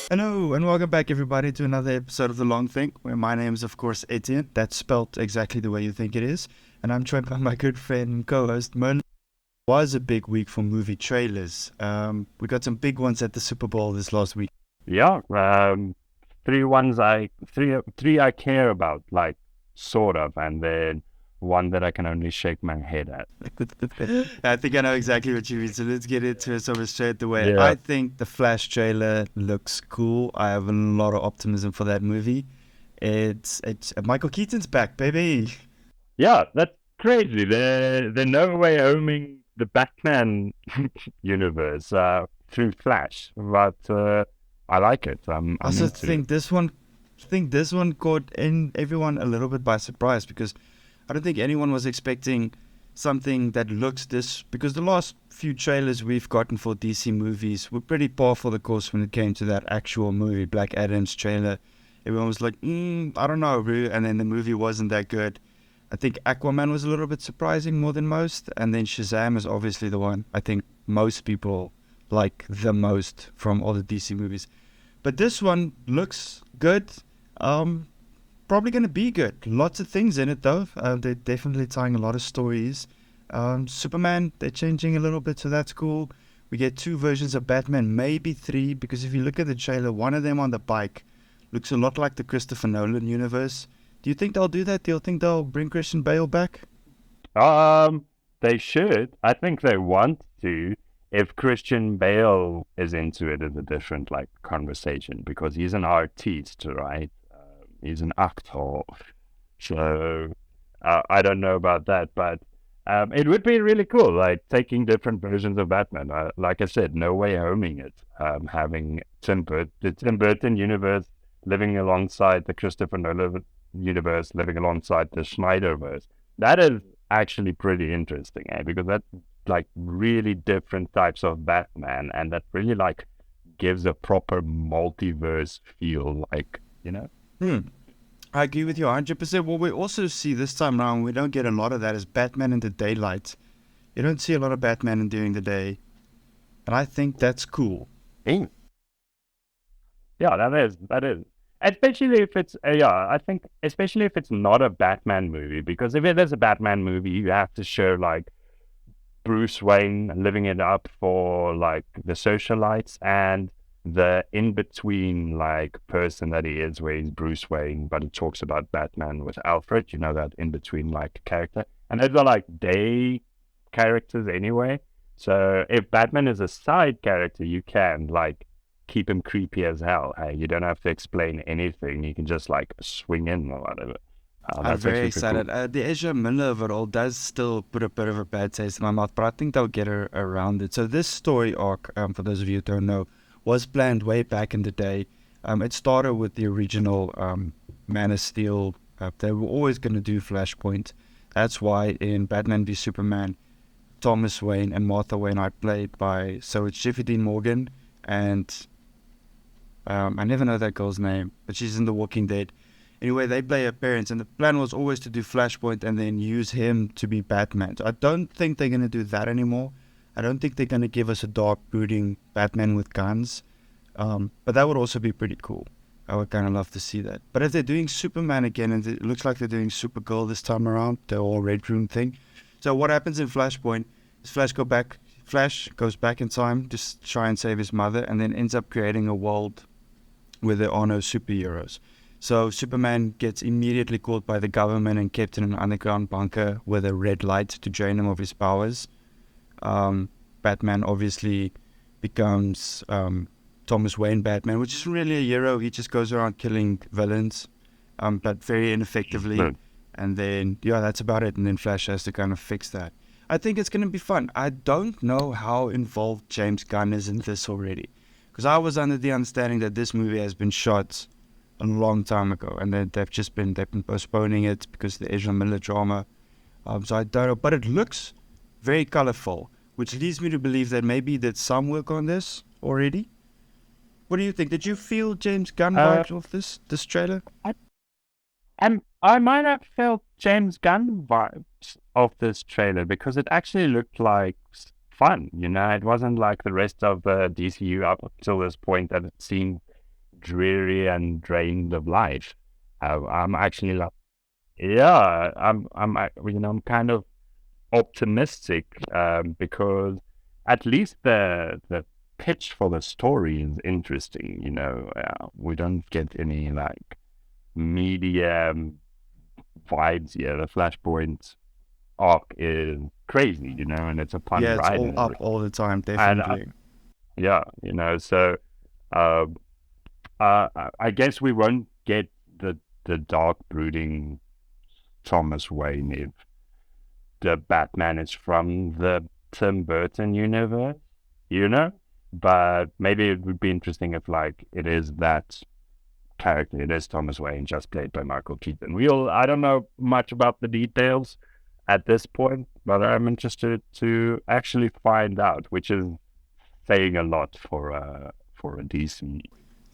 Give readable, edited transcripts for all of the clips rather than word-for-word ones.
Hello, and welcome back, everybody, to another episode of The Long Think, where my name is, of course, Etienne. That's spelt exactly the way you think it is. And I'm joined by my good friend and co-host, Merlin. It was a big week for movie trailers. We got some big ones at the Super Bowl this last week. Yeah, three I care about, like sort of, and then one that I can only shake my head at. I think I know exactly what you mean, so let's get into it so straight away. Yeah, I think the Flash trailer looks cool. I have a lot of optimism for that movie. It's Michael Keaton's back, baby. yeah, that's crazy. They're no way homing the Batman universe through Flash, but I like it. I I'm also into it. think this one caught in everyone a little bit by surprise because I don't think anyone was expecting something that looks this, because the last few trailers we've gotten for DC movies were pretty par for the course when it came to that actual movie, Black Adam's trailer. Everyone was like, I don't know, bro. And then the movie wasn't that good. I think Aquaman was a little bit surprising more than most. And then Shazam is obviously the one I think most people like the most from all the DC movies. But this one looks good. Um, Probably going to be good. Lots of things in it, though. They're definitely tying a lot of stories. Superman, they're changing a little bit, so that's cool. We get two versions of Batman, maybe three, because if you look at the trailer, one of them on the bike looks a lot like the Christopher Nolan universe. Do you think they'll do that? Do you think they'll bring Christian Bale back? Um, they should. I think they want to. If Christian Bale is into it, is a different like conversation because he's an artiste, right? He's an actor. So I don't know about that, but it would be really cool, like taking different versions of Batman. Like I said, no way homing it. Having the Tim Burton universe living alongside the Christopher Nolan universe, living alongside the Snyderverse. That is actually pretty interesting, because that's like really different types of Batman, and that really like gives a proper multiverse feel, like Hmm. I agree with you 100%. What we also see this time around, we don't get a lot of that, is Batman in the daylight. You don't see a lot of Batman in during the day, and I think that's cool. Mm. Yeah, that is. Especially if it's yeah, I think especially if it's not a Batman movie, because if it is a Batman movie, you have to show like Bruce Wayne living it up for like the socialites and the in between like person that he is, where he's Bruce Wayne, but it talks about Batman with Alfred, that in between like character. And those are like day characters anyway. So if Batman is a side character, you can like keep him creepy as hell. Hey, you don't have to explain anything. You can just like swing in or whatever. I'm That's very actually pretty cool. excited. The Ezra Miller of it all does still put a bit of a bad taste in my mouth, but I think they'll get her around it. So this story arc, for those of you who don't know, was planned way back in the day. It started with the original Man of Steel. They were always going to do Flashpoint. That's why in Batman v Superman, Thomas Wayne and Martha Wayne are played by, so it's Jeffrey Dean Morgan and I never know that girl's name, but she's in The Walking Dead. Anyway, they play her parents, and the plan was always to do Flashpoint and then use him to be Batman. So I don't think they're going to do that anymore. I don't think they're going to give us a dark, brooding Batman with guns. But that would also be pretty cool. I would kind of love to see that. But if they're doing Superman again, and it looks like they're doing Supergirl this time around, the whole Red Room thing. So what happens in Flashpoint is Flash goes back in time to try and save his mother, and then ends up creating a world where there are no superheroes. So Superman gets immediately caught by the government and kept in an underground bunker with a red light to drain him of his powers. Batman obviously becomes Thomas Wayne Batman, which isn't really a hero. He just goes around killing villains, but very ineffectively. Hmm. And then, yeah, that's about it. And then Flash has to kind of fix that. I think it's going to be fun. I don't know how involved James Gunn is in this already. Because I was under the understanding that this movie has been shot a long time ago, and they've been postponing it because of the Ezra Miller drama. So I don't know, but it looks very colorful, which leads me to believe that maybe he did some work on this already. What do you think? Did you feel James Gunn Uh, vibes of this trailer? I, I might have felt James Gunn vibes of this trailer because it actually looked like fun. It wasn't like the rest of the DCU up until this point that it seemed dreary and drained of life. I'm actually like, yeah, I'm kind of optimistic because at least the pitch for the story is interesting. We don't get any like media vibes here. The Flashpoint arc is crazy, and it's a fun Yeah, it's ride all and up everything. all the time, And definitely. yeah, so uh, I guess we won't get the dark brooding Thomas Wayne if the Batman is from the Tim Burton universe, you know? But maybe it would be interesting if like it is that character, it is Thomas Wayne, just played by Michael Keaton. I don't know much about the details at this point, but I'm interested to actually find out, which is saying a lot for a DC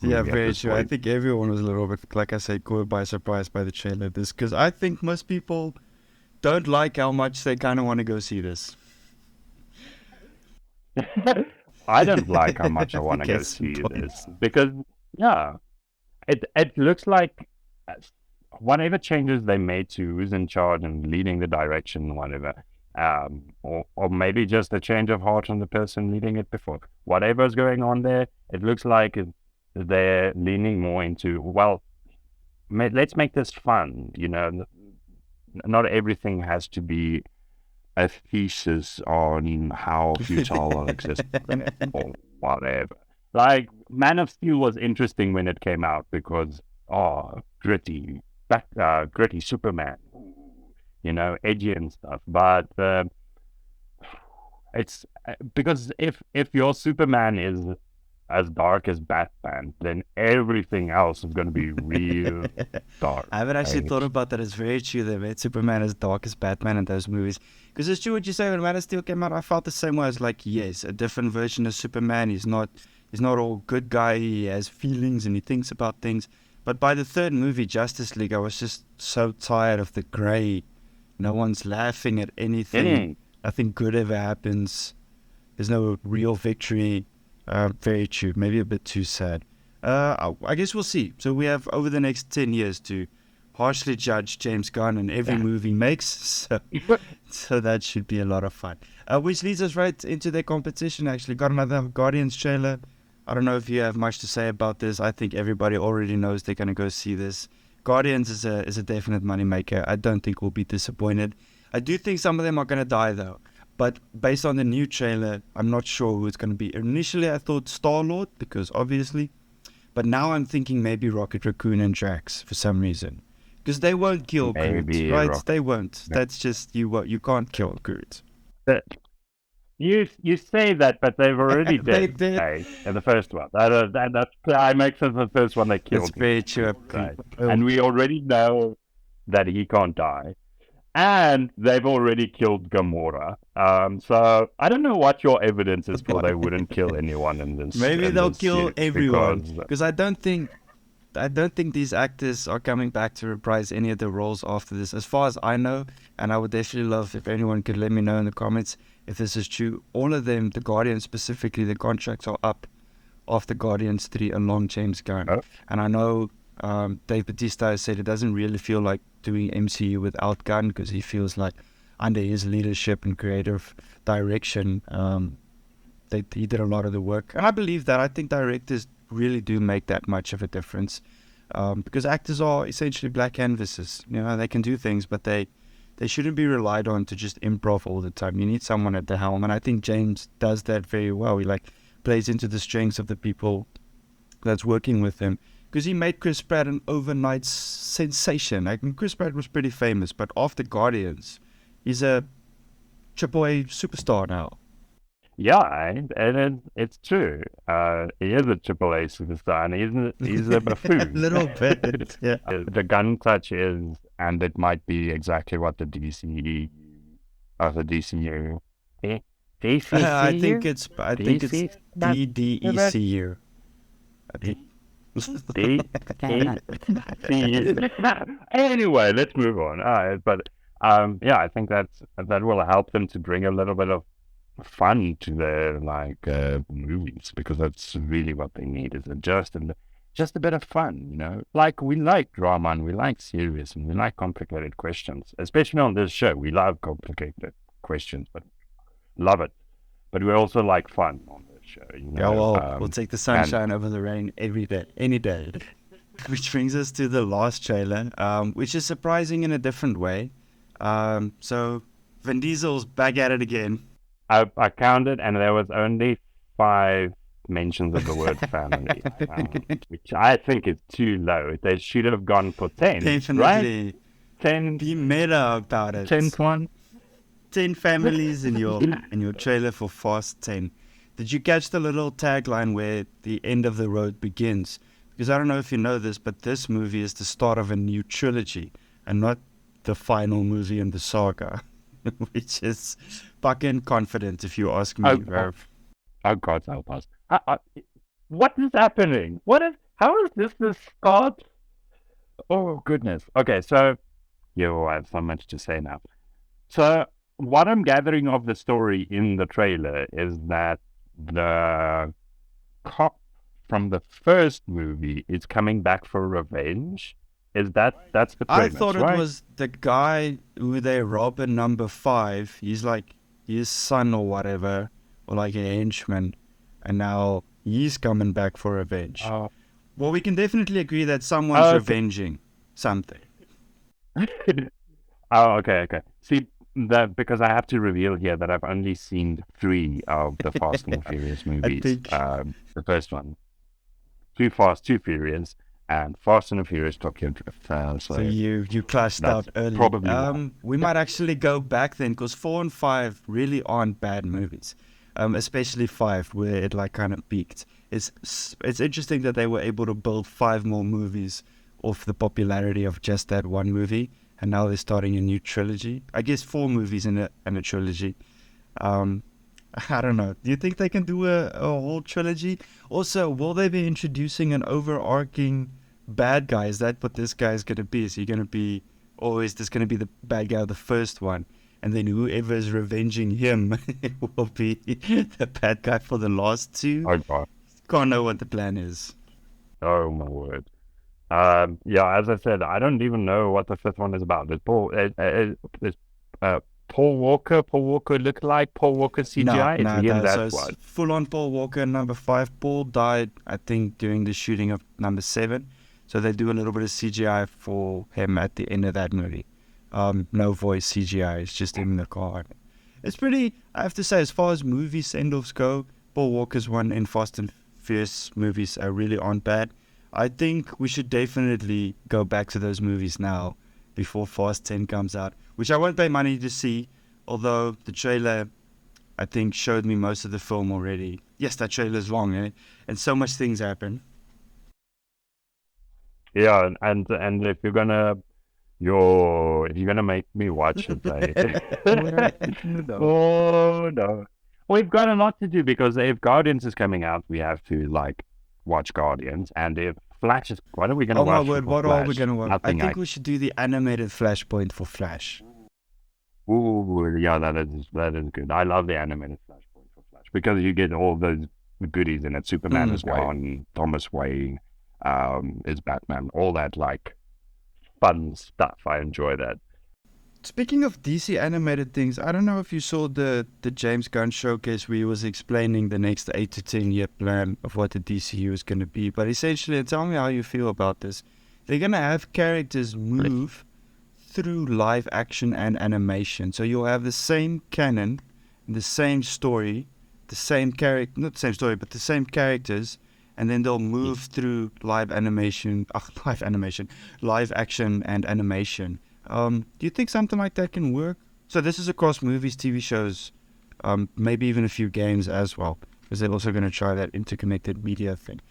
Yeah, movie at very this true. I point. think everyone was a little bit, like I said, caught by surprise by the trailer of this, because I think most people don't like how much they kind of want to go see this. I don't like how much I The want to go case in see point. this because yeah, it looks like whatever changes they made to who's in charge and leading the direction, whatever, or maybe just a change of heart on the person leading it before. Whatever's going on there, it looks like they're leaning more into let's make this fun. Not everything has to be a thesis on how futile existence or whatever. Like Man of Steel was interesting when it came out because gritty, gritty Superman, edgy and stuff. But it's because if your Superman is as dark as Batman, then everything else is going to be real dark. I haven't actually Right? thought about that. It's very true. They made Superman as dark as Batman in those movies. Because it's true what you say. When Man of Steel came out, I felt the same way. I was like, yes, a different version of Superman. He's not all good guy. He has feelings and he thinks about things. But by the third movie, Justice League, I was just so tired of the grey. No one's laughing at anything. Mm. Nothing good ever happens. There's no real victory. Very true. Maybe a bit too sad. I guess we'll see. So we have over the next 10 years to harshly judge James Gunn and every movie he makes. So that should be a lot of fun. Which leads us right into their competition, actually. Got another Guardians trailer. I don't know if you have much to say about this. I think everybody already knows they're going to go see this. Guardians is a definite moneymaker. I don't think we'll be disappointed. I do think some of them are going to die, though. But based on the new trailer, I'm not sure who it's going to be. Initially, I thought Star-Lord, because obviously. But now I'm thinking maybe Rocket Raccoon and Drax for some reason. Because they won't kill Groot, Maybe right? Rock. They won't. That's just, you can't kill Groot. You say that, but they've already They did, did. right? In the first one. That's climax of the first one they It's killed him, very true. right? Oh, And we already know that he can't die. And they've already killed Gamora. So I don't know what your evidence is for they wouldn't kill anyone in this maybe in they'll this kill series everyone. because Because I don't think these actors are coming back to reprise any of the roles after this, as far as I know. And I would definitely love if anyone could let me know in the comments if this is true. All of them, the Guardians specifically, the contracts are up after Guardians 3 along James Gunn. oh, And I know Dave Bautista has said it doesn't really feel like doing MCU without Gunn because he feels like under his leadership and creative direction, he did a lot of the work. And I believe that. I think directors really do make that much of a difference because actors are essentially black canvases. They can do things, but they shouldn't be relied on to just improv all the time. You need someone at the helm, and I think James does that very well. He plays into the strengths of the people that's working with him. Because he made Chris Pratt an overnight sensation. Chris Pratt was pretty famous, but after Guardians, he's a AAA superstar now. yeah, it's true. He is a AAA superstar, and he's a A buffoon. little bit, yeah. The gun clutch is, and it might be exactly what the DCE of the DCU. DCCU? I think it's DC? DDECU. I think. Anyway, let's move on. But yeah, I think that will help them to bring a little bit of fun to their movies because that's really what they need is a just and just a bit of fun, Like we like drama and we like serious and we like complicated questions, especially on this show. We love complicated questions, but love it. But we also like fun on this show, Yeah, well, we'll take the And sunshine over the rain every day, any day. Which brings us to the last trailer, which is surprising in a different way. So Vin Diesel's back at it again. I counted, and there was only 5 mentions of the word family, which I think is too low. They should have gone for 10, right? Definitely 10, be meta about it. 10th one. 10 families in your trailer for Fast 10. Did you catch the little tagline where the end of the road begins? Because I don't know if you know this, but this movie is the start of a new trilogy and not the final movie in the saga, which is fucking confident if you ask me. Oh God, help us. What is happening? How is this the start? Oh goodness. Okay, so I have so much to say now. So what I'm gathering of the story in the trailer is that the cop from the first movie is coming back for revenge. That's the premise, I thought right? it was the guy who they rob in number 5. He's like his son or whatever, or like a henchman, and now he's coming back for revenge. Well, we can definitely agree that someone's revenging something. Okay. See, that because I have to reveal here that I've only seen 3 of the Fast and Furious movies. The first one, Too Fast, Too Furious, and Fast and Furious Tokyo Drift. So you clashed out early. Probably we might actually go back then, because 4 and 5 really aren't bad movies. Especially 5, where it like kind of peaked. It's interesting that they were able to build 5 more movies off the popularity of just that one movie, and now they're starting a new trilogy. I guess 4 movies in a trilogy. I don't know. Do you think they can do a whole trilogy? Also, will they be introducing an overarching bad guy? Is that what this guy's going to be? Is he going to be, or is this going to be the bad guy of the first one? And then whoever is revenging him will be the bad guy for the last 2? Oh God. Can't know what the plan is. Oh my word. As I said, I don't even know what the 5th one is about. There's Paul Walker lookalike, Paul Walker CGI. So it's full on Paul Walker, number 5. Paul died, I think, during the shooting of number 7. So they do a little bit of CGI for him at the end of that movie. No voice CGI, it's just him in the car. It's pretty, I have to say, as far as movie send-offs go, Paul Walker's one in Fast and Furious movies really aren't bad. I think we should definitely go back to those movies now before Fast 10 comes out, which I won't pay money to see, although the trailer, I think, showed me most of the film already. Yes, that trailer's long, and so much things happen. Yeah, and if you're gonna make me watch it, oh no, we've got a lot to do, because if Guardians is coming out, we have to watch Guardians, and if Flash is, what are we gonna watch? Oh my word, what Flash? are we gonna watch? Nothing. I think we should do the animated Flashpoint for Flash. Ooh, yeah, that is good. I love the animated Flashpoint for Flash, because you get all those goodies in it. Superman is gone, Thomas Wayne is Batman, all that fun stuff. I enjoy that. Speaking of DC animated things, I don't know if you saw the James Gunn showcase where he was explaining the next 8 to 10 year plan of what the DCU is going to be. But essentially, tell me how you feel about this. They're going to have characters move through live action and animation. So you'll have the same canon, the same story, the same character, not the same story, but the same characters, and then they'll move through live action and animation. Do you think something like that can work? So this is across movies, TV shows, maybe even a few games as well, because they're also going to try that interconnected media thing.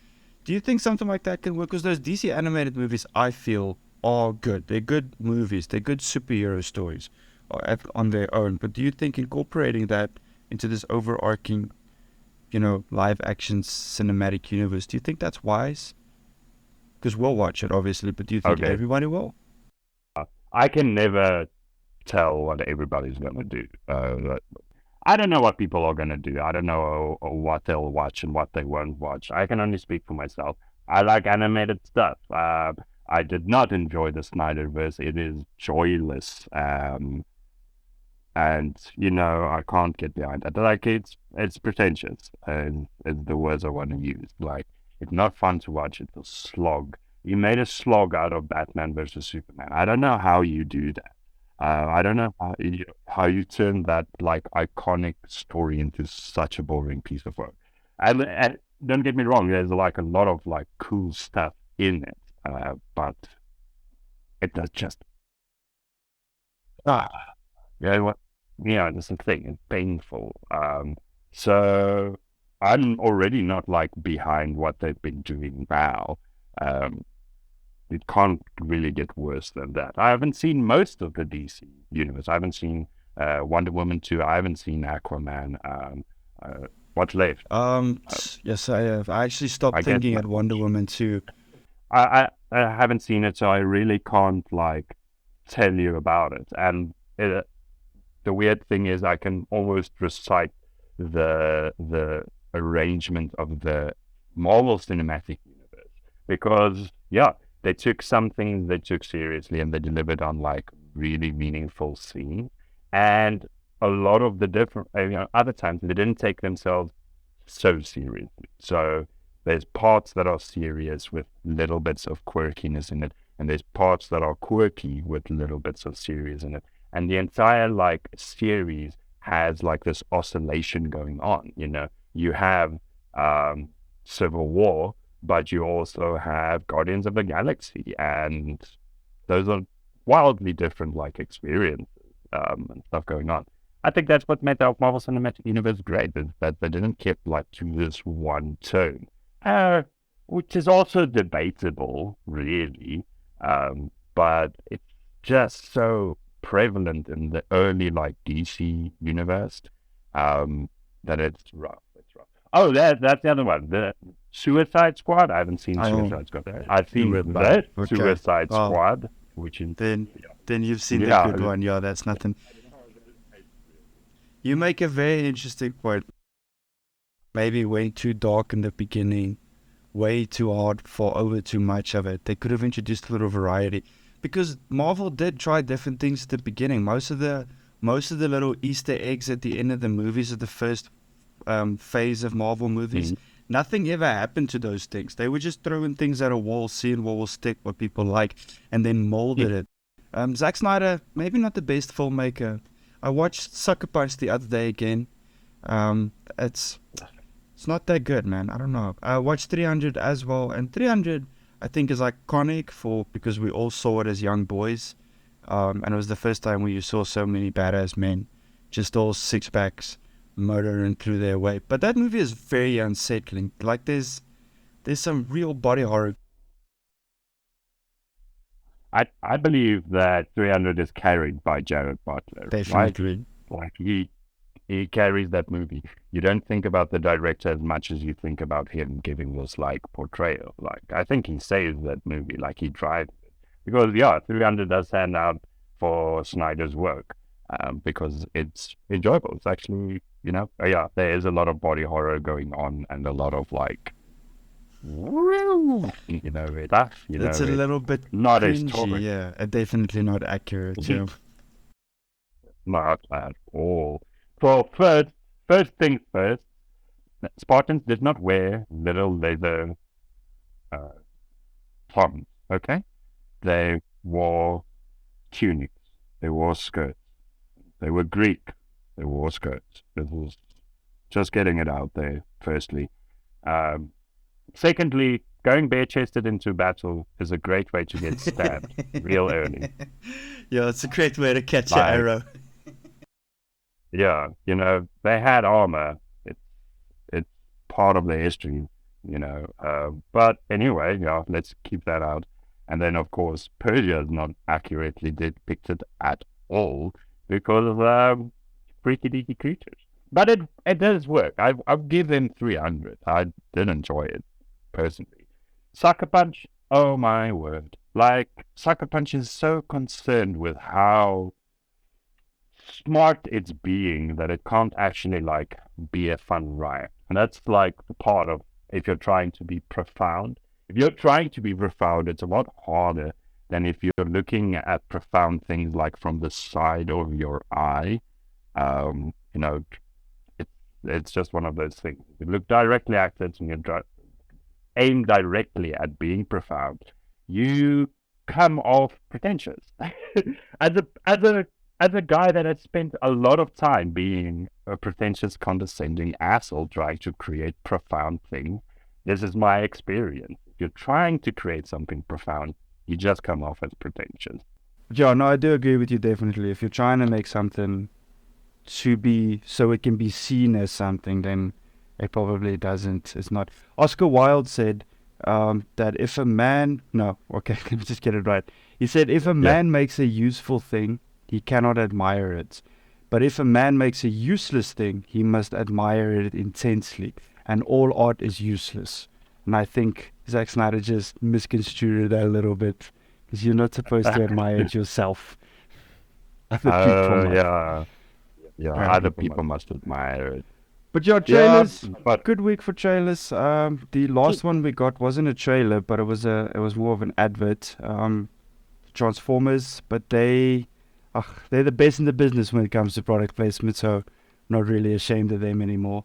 Do you think something like that can work? Because those DC animated movies, I feel, are good. They're good movies. They're good superhero stories on their own. But do you think incorporating that into this overarching, live action cinematic universe, do you think that's wise? Because we'll watch it, obviously, but do you think everybody will? I can never tell what everybody's going to do. I don't know what people are going to do. I don't know what they'll watch and what they won't watch. I can only speak for myself. I like animated stuff. I did not enjoy the Snyderverse. It is joyless. And I can't get behind that. Like it's pretentious, and is the words I want to use. Like it's not fun to watch. It's a slog. You made a slog out of Batman versus Superman. I don't know how you do that. I don't know how you turn that like iconic story into such a boring piece of work. And don't get me wrong, there's like a lot of like cool stuff in it, but it does just ah yeah, what? Yeah, that's the thing. It's painful. So I'm already not like behind what they've been doing now. Um, it can't really get worse than that. I haven't seen most of the DC universe. I haven't seen Wonder Woman 2. I haven't seen Aquaman. What's left? Uh, yes, I have. I actually stopped I guess thinking at Wonder Woman too. I haven't seen it, so I really can't like tell you about it. And the weird thing is I can almost recite the arrangement of the Marvel Cinematic Universe because yeah, they took something they took seriously and they delivered on like really meaningful scenes, and a lot of the different other times they didn't take themselves so seriously. So there's parts that are serious with little bits of quirkiness in it, and there's parts that are quirky with little bits of serious in it. And the entire like series has like this oscillation going on. You have um, Civil War, but you also have Guardians of the Galaxy, and those are wildly different like experiences and stuff going on. I think that's what made the Marvel Cinematic Universe great, is that they didn't keep like to this one tone, uh, which is also debatable, really. But it's just so prevalent in the early like DC universe, um, that it's rough. It's rough. Oh, that's the other one, the Suicide Squad. I haven't seen I don't. Suicide Squad. I've You seen would like. the Okay. Suicide Well, Squad, which is then then you've seen the yeah, good one. Yeah, that's nothing. You make a very interesting point. Maybe way too dark in the beginning, way too hard for over too much of it. They could have introduced a little variety because Marvel did try different things at the beginning. Most of the little Easter eggs at the end of the movies of the first phase of Marvel movies, mm, nothing ever happened to those things. They were just throwing things at a wall, seeing what will stick, what people like, and then yeah. molded it. Zack Snyder, maybe not the best filmmaker. I watched Sucker Punch the other day again. Um, it's it's not that good, man. I don't know. I watched 300 as well, and 300 I think is iconic for because we all saw it as young boys, and it was the first time where you saw so many badass men, just all six packs, murdering through their way. But that movie is very unsettling. Like there's some real body horror. I believe that 300 is carried by Jared Butler, right? Definitely. Like he carries that movie. You don't think about the director as much as you think about him giving this like portrayal. Like I think he saves that movie, like he drives it. Because yeah, 300 does stand out for Snyder's work, because it's enjoyable. It's actually, yeah, there is a lot of body horror going on and a lot of like, stuff. It's a It's little bit not a cringy, story. yeah, and definitely not accurate. Yeah. Not at all. So first things first, Spartans did not wear little leather uh, thongs. Okay, they wore tunics. They wore skirts. They were Greek. They wore skirts. This was just getting it out there. Firstly, um, secondly, going bare-chested into battle is a great way to get stabbed real early. Yeah, it's a great way to catch an Like, arrow. yeah, they had armor. It's part of their history. But anyway, yeah, let's keep that out. And then, of course, Persia is not accurately depicted at all because of freaky deaky creatures. But it does work. I'll give them 300. I did enjoy it personally. Sucker Punch, oh my word! Like Sucker Punch is so concerned with how smart it's being that it can't actually like be a fun ride. And that's like the part of if you're trying to be profound, if you're trying to be profound, it's a lot harder than if you're looking at profound things like from the side of your eye. You know, it's just one of those things. If you look directly at it and aim directly at being profound, you come off pretentious. as a guy that has spent a lot of time being a pretentious, condescending asshole trying to create profound things, this is my experience. If you're trying to create something profound, you just come off as pretentious. Yeah, no, I do agree with you definitely. If you're trying to make something to be so it can be seen as something, then it probably doesn't. It's not. Oscar Wilde said that if a man, no, okay, let me just get it right. He said if a man makes a useful thing, he cannot admire it. But if a man makes a useless thing, he must admire it intensely. And all art is useless. And I think Zack Snyder just misconstrued it a little bit, because you're not supposed to admire it yourself. Other people must. Yeah, Apparently other people people must admire it. But yeah, trailers. But Good week for trailers. The last one we got wasn't a trailer, but it was more of an advert. Transformers, but they're the best in the business when it comes to product placement, so not really ashamed of them anymore.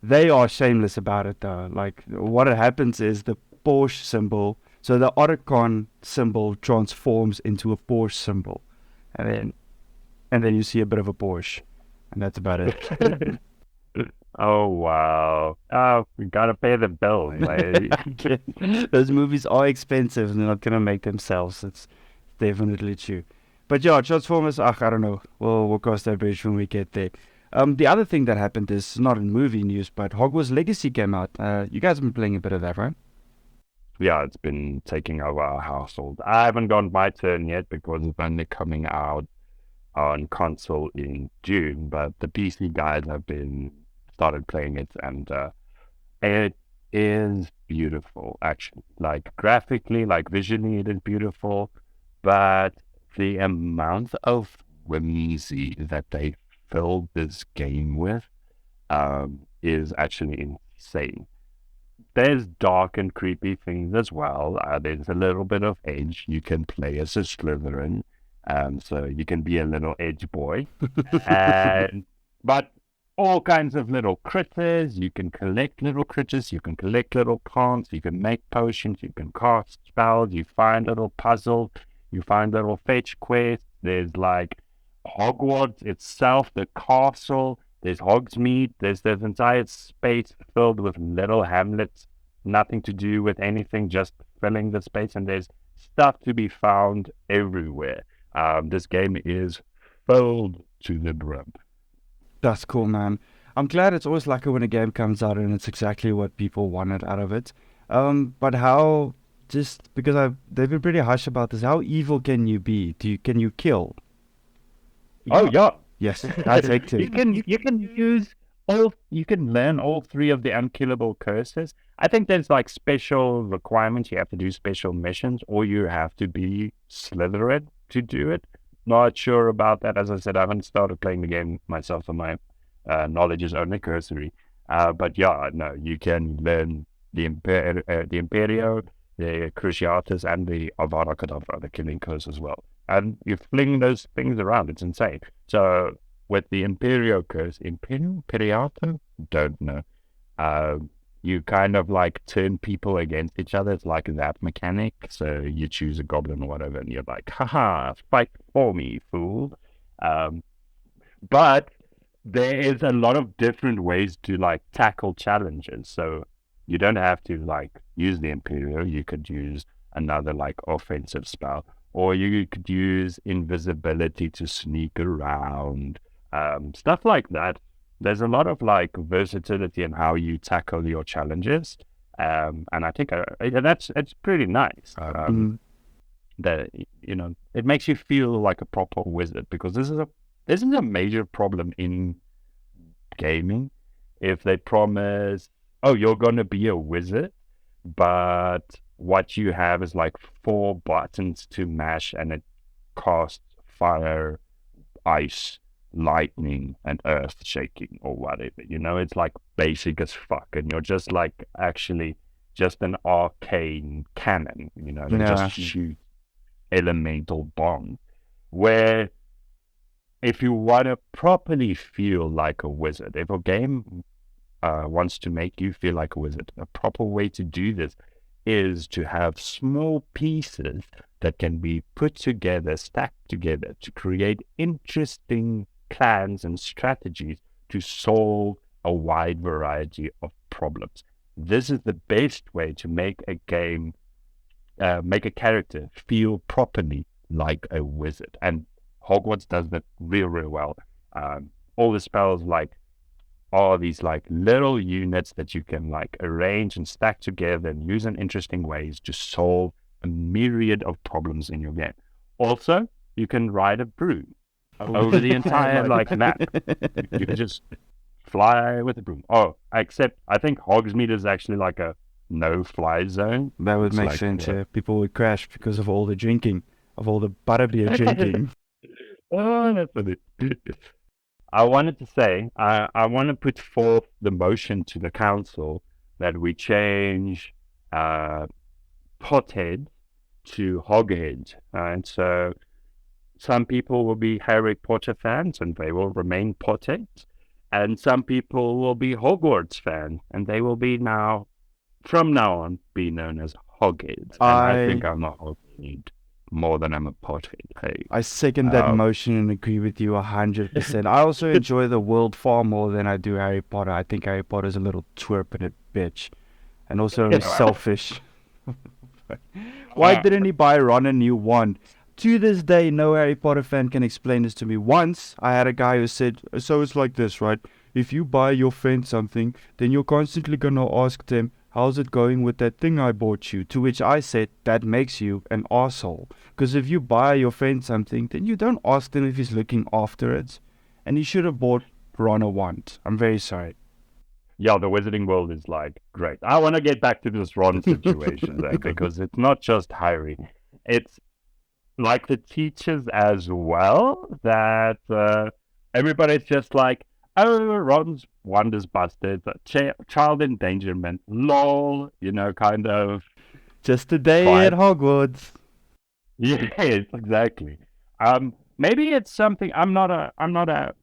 They are shameless about it though. Like what happens is the Porsche symbol, so the Otacon symbol transforms into a Porsche symbol, and then you see a bit of a Porsche, and that's about it. oh wow, oh we gotta pay the bills, mate. Those movies are expensive and they're not gonna make themselves. It's definitely true. But yeah, Transformers, I don't know. We'll cross that bridge when we get there. The other thing that happened is not in movie news, but Hogwarts Legacy came out. You guys have been playing a bit of that, right? Yeah, it's been taking over our household. I haven't gotten my turn yet because it's only coming out on console in June, but the PC guys have been started playing it, and it is beautiful, actually. Like graphically, like visually, it is beautiful, but the amount of whimsy that they filled this game with is actually insane. There's dark and creepy things as well. There's a little bit of edge. You can play as a Slytherin, so you can be a little edge boy. And but all kinds of little critters. You can collect little critters. You can collect little plants. You can make potions. You can cast spells. You find little puzzles. You find little fetch quests. There's like Hogwarts itself, the castle. There's Hogsmeade. There's this entire space filled with little hamlets, nothing to do with anything, just filling the space. And there's stuff to be found everywhere. This game is filled to the brim. That's cool, man. I'm glad. It's always like when a game comes out and it's exactly what people wanted out of it. But how? Just because they've been pretty harsh about this. How evil can you be? Can you kill? Oh yeah. Yes, that's hectic. You can learn all three of the unkillable curses. I think there's like special requirements. You have to do special missions, or you have to be Slytherin to do it. Not sure about that. As I said, I haven't started playing the game myself, so my knowledge is only cursory. But yeah, no, you can learn the Imperio, the Cruciatus, and the Avada Kedavra, the killing curse as well. And you fling those things around. It's insane. So with the Imperio curse, Imperiato? Don't know. You kind of like turn people against each other. It's like that mechanic. So you choose a goblin or whatever, and you're like, haha, fight for me, fool. But there is a lot of different ways to like tackle challenges. So you don't have to like use the Imperial. You could use another like offensive spell, or you could use invisibility to sneak around, stuff like that. There's a lot of like versatility in how you tackle your challenges, and I think it's pretty nice. That it makes you feel like a proper wizard, because this is a major problem in gaming. If they promise, oh, you're gonna be a wizard, but what you have is like 4 buttons to mash, and it casts fire, ice, lightning, and earth shaking or whatever. It's like basic as fuck, and you're just like actually just an arcane cannon. They Yeah. just shoot elemental bombs. Where if you want to properly feel like a wizard, if a game wants to make you feel like a wizard, a proper way to do this is to have small pieces that can be put together, stacked together to create interesting plans and strategies to solve a wide variety of problems. This is the best way to make a game, make a character feel properly like a wizard. And Hogwarts does that real, real well. All the spells are these little units that you can arrange and stack together and use in interesting ways to solve a myriad of problems in your game. Also, you can ride a broom over the entire map. You can just fly with a broom. Oh, except I think Hogsmeade is actually a no-fly zone. That would It's make sense. Yeah. People would crash because of all the drinking, of all the butterbeer drinking. Oh, that's funny. I wanted to say, I want to put forth the motion to the council that we change pothead to hoghead. And so some people will be Harry Potter fans and they will remain potheads. And some people will be Hogwarts fans and they will be from now on, be known as hogheads. And I think I'm a hoghead more than I'm a pothead. Hey. I second that motion and agree with you 100%. I also enjoy the world far more than I do Harry Potter. I think Harry Potter's a little twerp and a bitch. And also selfish. Why didn't he buy Ron a new wand? To this day, no Harry Potter fan can explain this to me. Once, I had a guy who said, so it's like this, right? If you buy your friend something, then you're constantly going to ask them, how's it going with that thing I bought you? To which I said, that makes you an asshole. Because if you buy your friend something, then you don't ask them if he's looking after it. And he should have bought Ron a wand. I'm very sorry. Yeah, the Wizarding World is great. I want to get back to this Ron situation though, because it's not just Harry. It's the teachers as well, that everybody's just oh, Ron's wand is busted, child endangerment, lol, kind of. Just a day at Hogwarts. Yeah, exactly. Maybe it's something. I'm not a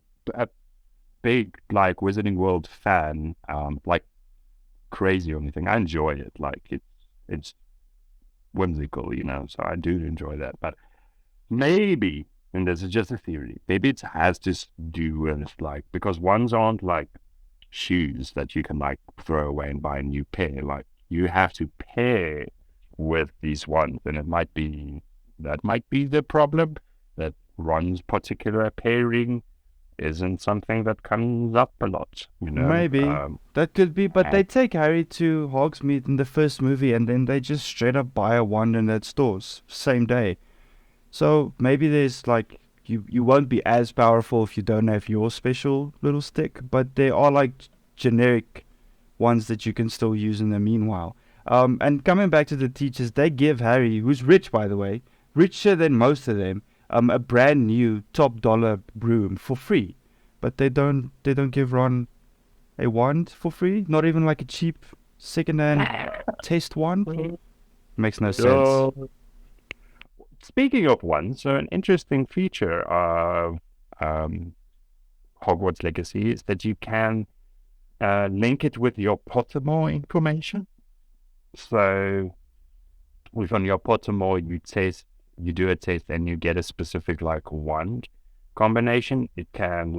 big Wizarding World fan, crazy or anything. I enjoy it. It's whimsical, so I do enjoy that. But maybe, and this is just a theory, maybe it has to do with because wands aren't shoes that you can throw away and buy a new pair. You have to pair with these wands, and that might be the problem, that Ron's particular pairing isn't something that comes up a lot, Maybe. That could be, but they take Harry to Hogsmeade in the first movie and then they just straight up buy a wand in that stores, same day. So maybe there's you won't be as powerful if you don't have your special little stick, but there are generic ones that you can still use in the meanwhile. And coming back to the teachers, they give Harry, who's rich by the way, richer than most of them, a brand new top dollar broom for free. But they don't give Ron a wand for free, not even a cheap second-hand test wand. Makes no sense. Speaking of wands, so an interesting feature of Hogwarts Legacy is that you can link it with your Pottermore information. So on your Pottermore, you do a test and you get a specific wand combination. It can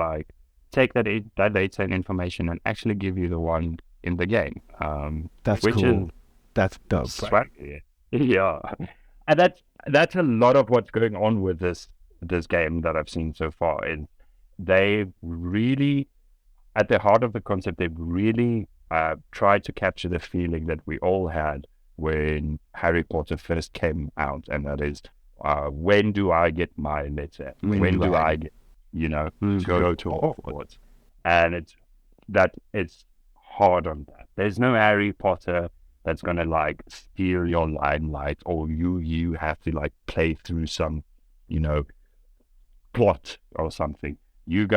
take that data and information and actually give you the wand in the game. That's cool. That's dope. Right? Yeah. And that's a lot of what's going on with this game that I've seen so far. Is they've really, at the heart of the concept, they've really tried to capture the feeling that we all had when Harry Potter first came out, and that is, when do I get my letter? When do I get, go to Hogwarts? And it's hard on that. There's no Harry Potter that's gonna steal your limelight, or you have to play through some, plot or something. You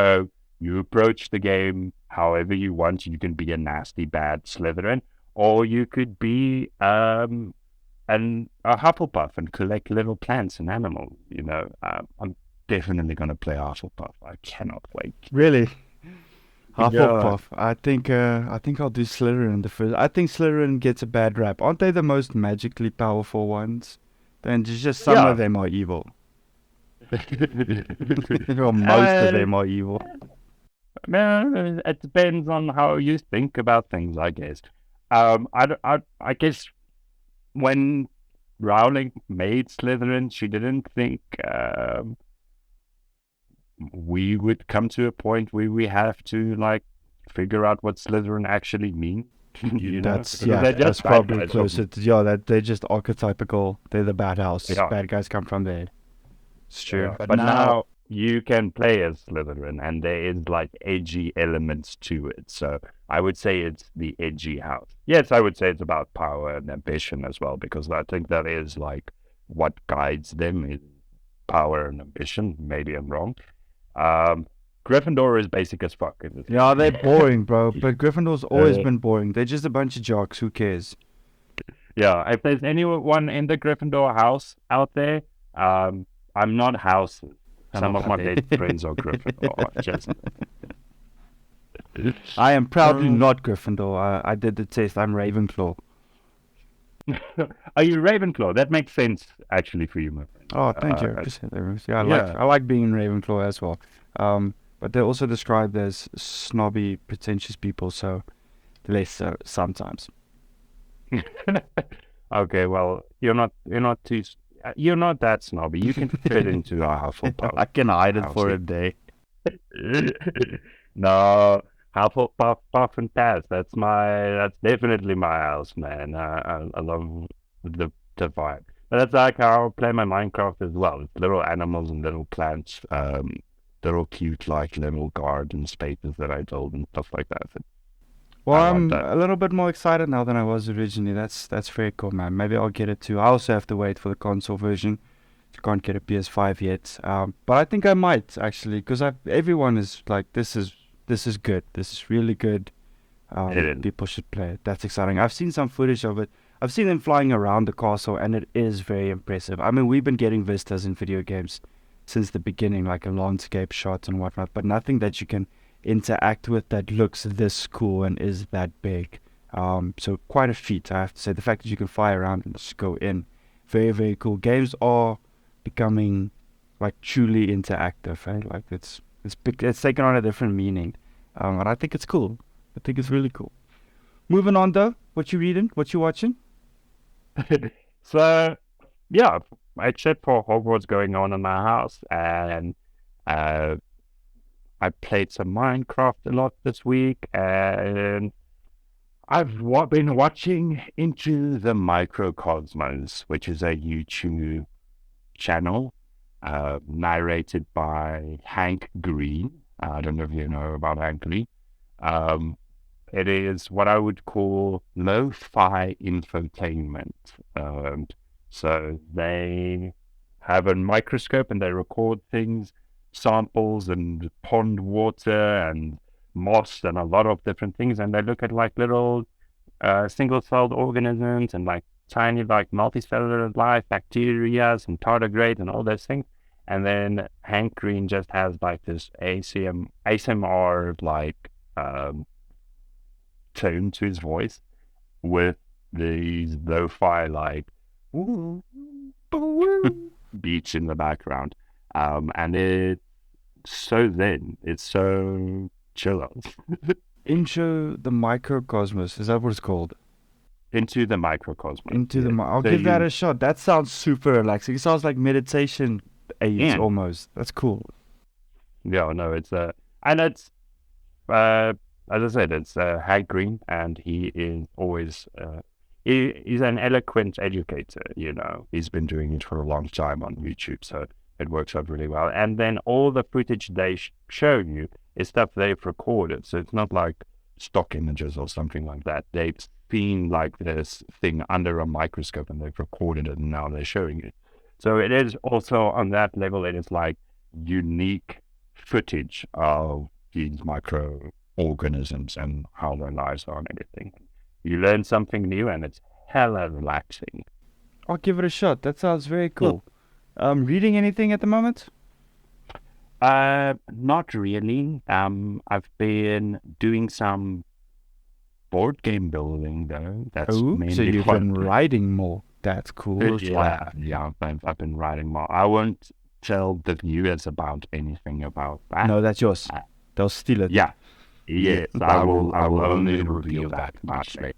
approach the game however you want. You can be a nasty bad Slytherin, or you could be a Hufflepuff and collect little plants and animals. I'm definitely gonna play Hufflepuff. I cannot wait. Really? Yeah, Hufflepuff. I think I'll do Slytherin the first. I think Slytherin gets a bad rap. Aren't they the most magically powerful ones? Then just some of yeah. them are evil. Or most of uh, them are evil. Man, it depends on how you think about things, I guess. I guess when Rowling made Slytherin, she didn't think we would come to a point where we have to like figure out what Slytherin actually means. That's Because they're that's just bad probably guys closer from to that they're just archetypical. They're the bad house. yeah, Bad guys come from there. It's true. yeah. But But now now you can play as Slytherin, and there is like edgy elements to it. So I would say it's the edgy house. Yes, I would say it's about power and ambition as well, because I think that is like what guides them is power and ambition. Maybe I'm wrong. Um, Gryffindor is basic as fuck in this. yeah, they're boring, bro. But Gryffindor's always Uh, been boring. They're just a bunch of jocks. Who cares? yeah, if there's anyone in the Gryffindor house out there, I'm not houses. I'm Some not of my happy. best friends are Gryffindor. Just I am proudly Uh, not Gryffindor. I did the test. I'm Ravenclaw. are you Ravenclaw? That makes sense actually for you, my friend. Oh, thank you. Yeah, Yeah. I like being in Ravenclaw as well. But they're also described as snobby, pretentious people. So less so sometimes. Okay, well, you're not that snobby. You can fit into a Hufflepuff I can hide it house. for a day. No, Hufflepuff, Puff and Pass. That's definitely my house, man. I love the vibe. But that's like how I play my Minecraft as well. It's little animals and little plants, little cute like little garden spaces that I build and stuff like that. Well, I like I'm that. a little bit more excited now than I was originally. That's very cool, man. Maybe I'll get it too. I also have to wait for the console version. I can't get a PS5 yet. But I think I might actually, because everyone is like, this is good. This is really good. It is. People should play it. That's exciting. I've seen some footage of it. I've seen them flying around the castle, and it is very impressive. I mean, we've been getting vistas in video games since the beginning, like a landscape shot and whatnot, but nothing that you can interact with that looks this cool and is that big. So quite a feat, I have to say. The fact that you can fly around and just go in, very, very cool. Games are becoming like truly interactive, right? Like it's taken on a different meaning, and I think it's cool. I think it's really cool. Moving on though, what you reading? What you watching? So yeah, except for Hogwarts going on in my house, and uh, I played some Minecraft a lot this week, and been watching Into the Microcosmos, which is a YouTube channel narrated by Hank Green. I don't know if you know about Hank Green. Um, it is what I would call lo-fi infotainment. So they have a microscope and they record things, samples and pond water and moss and a lot of different things, and they look at like little single-celled organisms and like tiny like multicellular life, bacteria and tardigrades and all those things. And then Hank Green just has like this ASMR like tone to his voice with these lo-fi like beats in the background. And it's so zen. It's so chill out. Intro the Microcosmos. Is that what it's called? Into the microcosmos. Into the Yeah. I'll So give that you, a shot. That sounds super relaxing. It sounds like meditation aids yeah, almost. That's cool. yeah, no, it's and it's uh, as I said, it's Hank Green, and he is always he's an eloquent educator. He's been doing it for a long time on YouTube, so it works out really well. And then all the footage they show you is stuff they've recorded, so it's not like stock images or something like that. They've seen like this thing under a microscope and they've recorded it, and now they're showing it. So it is also on that level. It is like unique footage of these microorganisms and how their lives are and everything. You learn something new, and it's hella relaxing. I'll give it a shot. That sounds very Cool. cool. Reading anything at the moment? Not really. I've been doing some board game building though. That's Oh, so mainly you've what. been writing more. That's cool as well. Yeah. I've been writing more. I won't tell the viewers about anything about that. No, that's yours. Uh, They'll steal it. yeah. Yes, I will. I will only reveal that much later.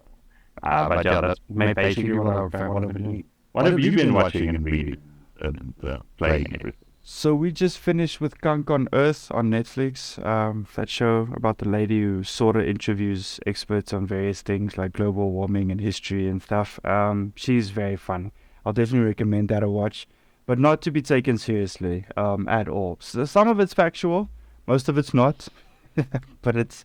But yeah, that's basically what I've been doing. What have you been watching and reading and playing and everything? So we just finished with Gunk on Earth on Netflix. That show about the lady who sort of interviews experts on various things like global warming and history and stuff. She's very fun. I'll definitely recommend that a watch, but not to be taken seriously at all. So some of it's factual, most of it's not. But it's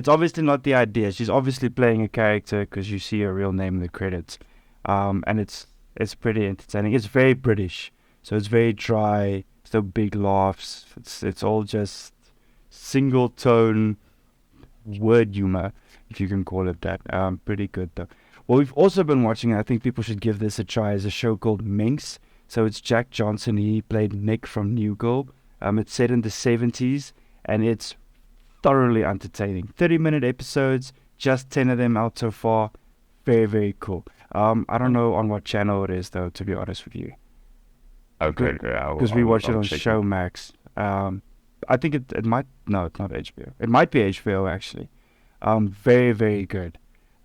obviously not the idea. She's obviously playing a character because you see her real name in the credits, and it's pretty entertaining. It's very British, so it's very dry. No big laughs. It's all just single tone word humor, if you can call it that. Pretty good though. What we've also been watching, I think people should give this a try, is a show called Minx. So it's Jack Johnson. He played Nick from New Girl. It's set in the 70s, and it's thoroughly entertaining. 30-minute episodes, just 10 of them out so far. Very, very cool. I don't know on what channel it is though, to be honest with you. Okay, Because we watch it on Showmax. I think it might, no, it's not HBO. It might be HBO actually. Very, very good.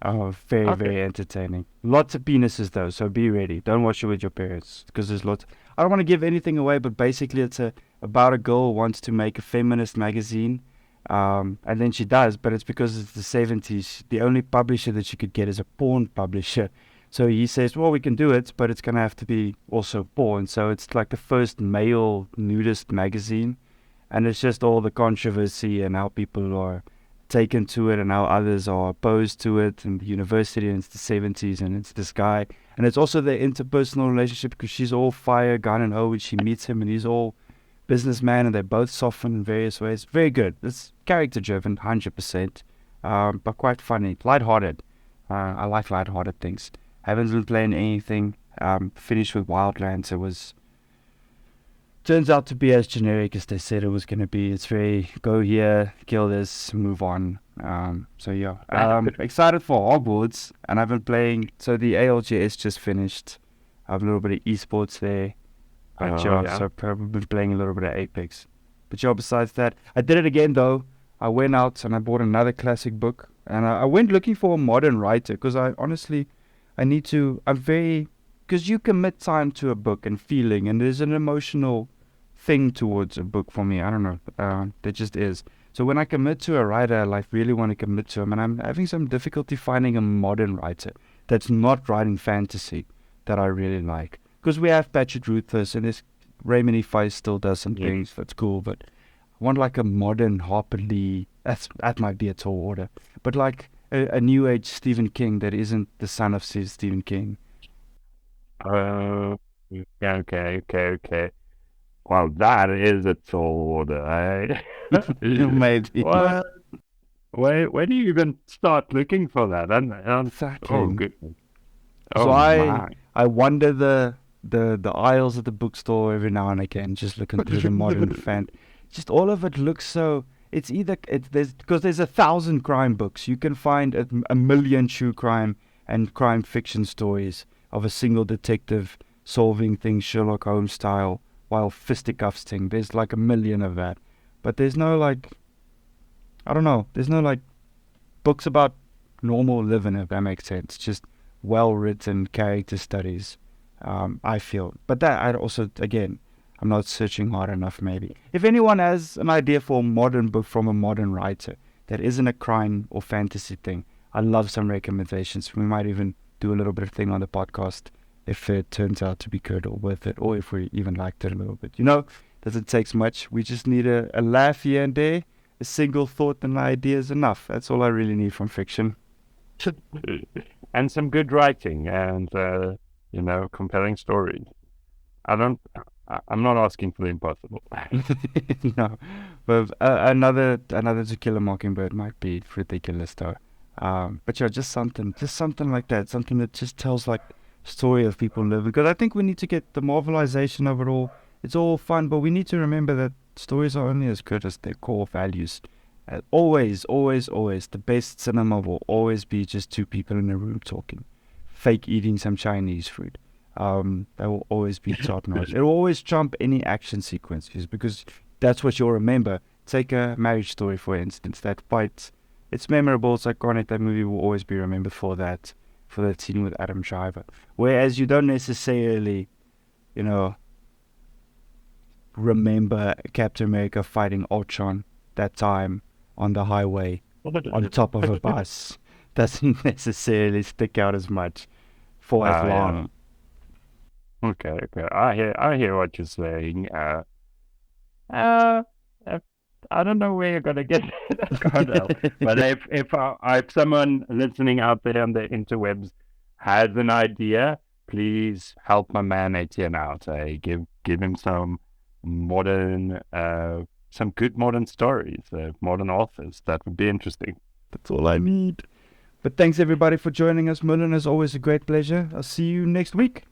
Very entertaining. Lots of penises though, so be ready. Don't watch it with your parents because there's lots. I don't want to give anything away, but basically it's about a girl who wants to make a feminist magazine, and then she does, but it's because it's the 70s. The only publisher that she could get is a porn publisher. So he says, well, we can do it, but it's going to have to be also porn. So it's like the first male nudist magazine. And it's just all the controversy and how people are taken to it and how others are opposed to it. And the university, and it's the 70s, and it's this guy. And it's also their interpersonal relationship because she's all fire, gun, and when she meets him, and he's all businessman, and they're both softened in various ways. Very good. It's character-driven, 100%, but quite funny. Lighthearted. I like lighthearted things. Haven't been playing anything. Finished with Wildlands. Turns out to be as generic as they said it was going to be. It's very go here, kill this, move on. So yeah, excited for Hogwarts, and I've been playing. So the ALGS just finished. I have a little bit of esports there. So I've probably been playing a little bit of Apex. But yeah, besides that, I did it again though. I went out and I bought another classic book, and I went looking for a modern writer because because you commit time to a book and feeling, and there's an emotional thing towards a book for me. I don't know. There just is. So when I commit to a writer, I really want to commit to him, and I'm having some difficulty finding a modern writer that's not writing fantasy that I really like. Because we have Patrick Ruthus, and this Raymond E. Feist still does some things that's cool, but I want like a modern Harper Lee. That might be a tall order, but like a new age Stephen King that isn't the son of Stephen King. Okay. Well, that is a tall order, eh? Maybe. Well, where do you even start looking for that? Exactly. Oh, goodness. So My. I wander the aisles of the bookstore every now and again, just looking through the modern fan. Just all of it looks so. There's 1,000 crime books. You can find a million true crime and crime fiction stories of a single detective solving things Sherlock Holmes style while fisticuffs thing. There's like a million of that, but there's no I don't know. There's no books about normal living, if that makes sense. Just well written character studies. I feel, but that I also again. I'm not searching hard enough, maybe. If anyone has an idea for a modern book from a modern writer that isn't a crime or fantasy thing, I'd love some recommendations. We might even do a little bit of thing on the podcast if it turns out to be good or worth it, or if we even liked it a little bit. Doesn't take much. We just need a laugh here and there. A single thought and idea is enough. That's all I really need from fiction. And some good writing and, compelling stories. I'm not asking for the impossible. No, but another To Kill a Mockingbird might be ridiculous though. But yeah, just something like that, something that just tells like story of people live. Because I think we need to get the Marvelization of it all. It's all fun, but we need to remember that stories are only as good as their core values. Always, always, always, the best cinema will always be just two people in a room talking, fake eating some Chinese food. That will always be top notch. It will always trump any action sequences because that's what you'll remember. Take a Marriage Story, for instance. That fight, it's memorable, it's iconic. That movie will always be remembered for that scene with Adam Driver. Whereas you don't necessarily, you know, remember Captain America fighting Ultron that time on the highway on top of a bus. Doesn't necessarily stick out as much for as long. Okay, okay. I hear what you're saying. Uh, if, I don't know where you're gonna get that card out, but if someone listening out there on the interwebs has an idea, please help my man Etienne out. Give him some modern, some good modern stories, modern authors. That would be interesting. That's all I need. But thanks everybody for joining us, Mullen. It's always a great pleasure. I'll see you next week.